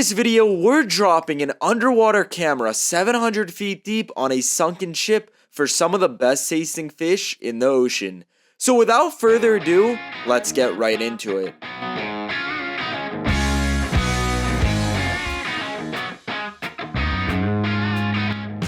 this video, we're dropping an underwater camera 700 feet deep on a sunken ship for some of the best tasting fish in the ocean. So without further ado, let's get right into it.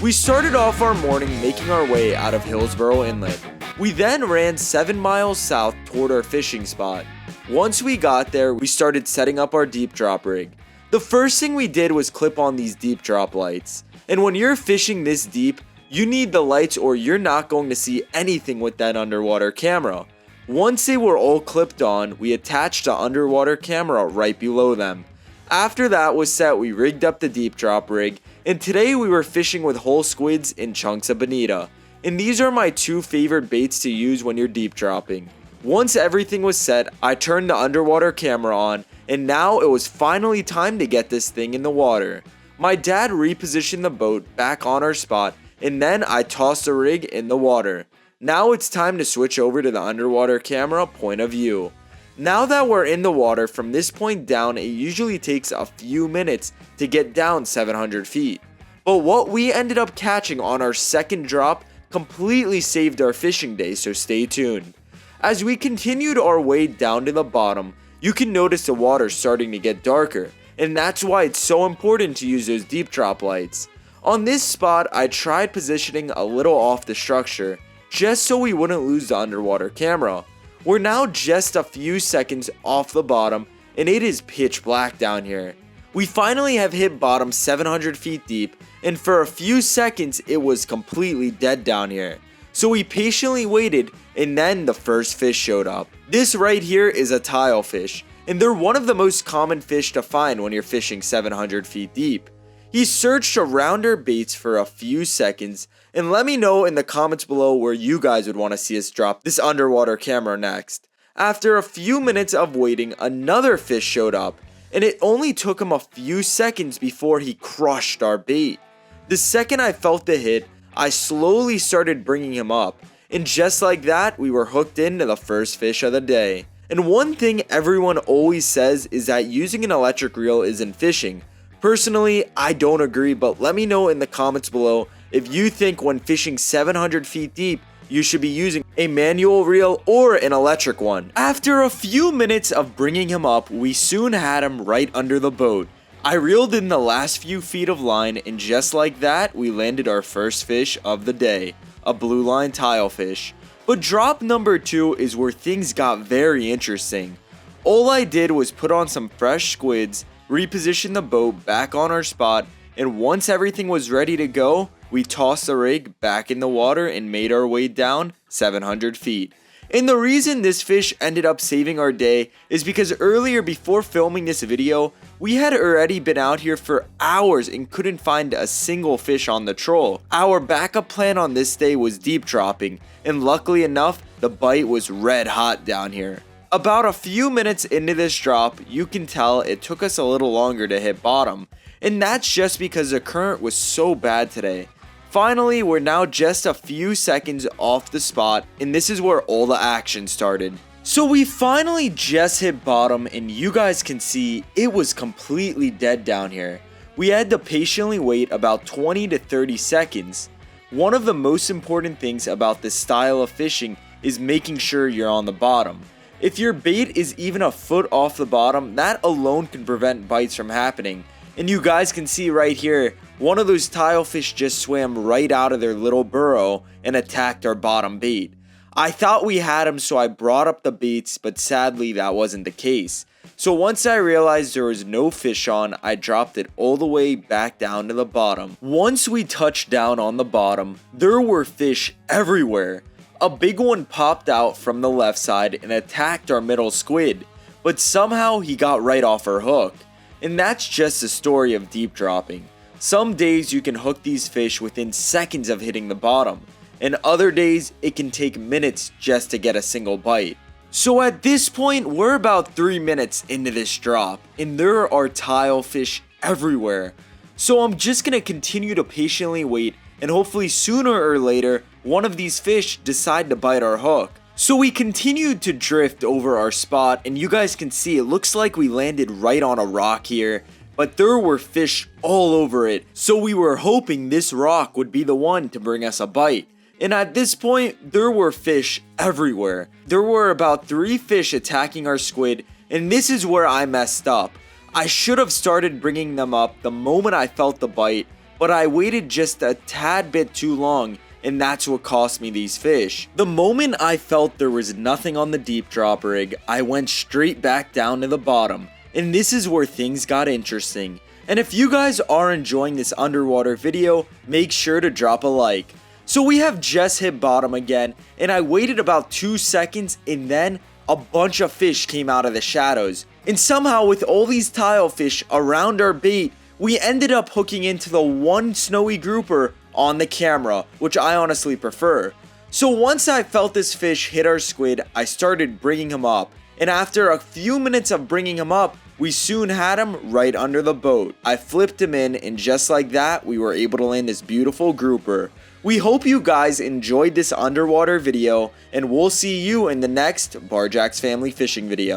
We started off our morning making our way out of Hillsborough Inlet. We then ran 7 miles south toward our fishing spot. Once we got there, we started setting up our deep drop rig. The first thing we did was clip on these deep drop lights. And when you're fishing this deep, you need the lights or you're not going to see anything with that underwater camera. Once they were all clipped on, we attached the underwater camera right below them. After that was set, we rigged up the deep drop rig, and today we were fishing with whole squids and chunks of bonito. And these are my two favorite baits to use when you're deep dropping. Once everything was set, I turned the underwater camera on, and now it was finally time to get this thing in the water. My dad repositioned the boat back on our spot, and then I tossed the rig in the water. Now it's time to switch over to the underwater camera point of view. Now that we're in the water, from this point down, it usually takes a few minutes to get down 700 feet. But what we ended up catching on our second drop completely saved our fishing day, so stay tuned. As we continued our way down to the bottom, you can notice the water starting to get darker, and that's why it's so important to use those deep drop lights. On this spot, I tried positioning a little off the structure, just so we wouldn't lose the underwater camera. We're now just a few seconds off the bottom, and it is pitch black down here. We finally have hit bottom 700 feet deep, and for a few seconds it was completely dead down here. So we patiently waited, and then the first fish showed up. This right here is a tilefish, and they're one of the most common fish to find when you're fishing 700 feet deep. He searched around our baits for a few seconds, and let me know in the comments below where you guys would want to see us drop this underwater camera next. After a few minutes of waiting, another fish showed up, and it only took him a few seconds before he crushed our bait. The second I felt the hit, I slowly started bringing him up, and just like that, we were hooked into the first fish of the day. And one thing everyone always says is that using an electric reel isn't fishing. Personally, I don't agree, but let me know in the comments below if you think when fishing 700 feet deep, you should be using a manual reel or an electric one. After a few minutes of bringing him up, we soon had him right under the boat. I reeled in the last few feet of line, and just like that, we landed our first fish of the day, a blue line tilefish. But drop number 2 is where things got very interesting. All I did was put on some fresh squids, reposition the boat back on our spot, and once everything was ready to go, we tossed the rig back in the water and made our way down 700 feet. And the reason this fish ended up saving our day is because earlier before filming this video, we had already been out here for hours and couldn't find a single fish on the troll. Our backup plan on this day was deep dropping, and luckily enough, the bite was red hot down here. About a few minutes into this drop, you can tell it took us a little longer to hit bottom, and that's just because the current was so bad today. Finally, we're now just a few seconds off the spot, and this is where all the action started. So we finally just hit bottom, and you guys can see it was completely dead down here. We had to patiently wait about 20 to 30 seconds. One of the most important things about this style of fishing is making sure you're on the bottom. If your bait is even a foot off the bottom, that alone can prevent bites from happening. And you guys can see right here, one of those tilefish just swam right out of their little burrow and attacked our bottom bait. I thought we had him, so I brought up the baits, but sadly that wasn't the case. So once I realized there was no fish on, I dropped it all the way back down to the bottom. Once we touched down on the bottom, there were fish everywhere. A big one popped out from the left side and attacked our middle squid, but somehow he got right off our hook. And that's just the story of deep dropping. Some days you can hook these fish within seconds of hitting the bottom, and other days it can take minutes just to get a single bite. So at this point, we're about 3 minutes into this drop, and there are tilefish everywhere. So I'm just gonna continue to patiently wait, and hopefully sooner or later, one of these fish decide to bite our hook. So we continued to drift over our spot, and you guys can see it looks like we landed right on a rock here. but there were fish all over it, so we were hoping this rock would be the one to bring us a bite. And at this point, there were fish everywhere. There were about 3 fish attacking our squid, and this is where I messed up. I should have started bringing them up the moment I felt the bite, but I waited just a tad bit too long, and that's what cost me these fish. The moment I felt there was nothing on the deep drop rig, I went straight back down to the bottom, and this is where things got interesting. And if you guys are enjoying this underwater video, make sure to drop a like. So we have just hit bottom again, and I waited about 2 seconds, and then a bunch of fish came out of the shadows. And somehow with all these tilefish around our bait, we ended up hooking into the one snowy grouper on the camera, which I honestly prefer. So once I felt this fish hit our squid, I started bringing him up. And after a few minutes of bringing him up, we soon had him right under the boat. I flipped him in, and just like that, we were able to land this beautiful grouper. We hope you guys enjoyed this underwater video, and we'll see you in the next Barjack's Family Fishing video.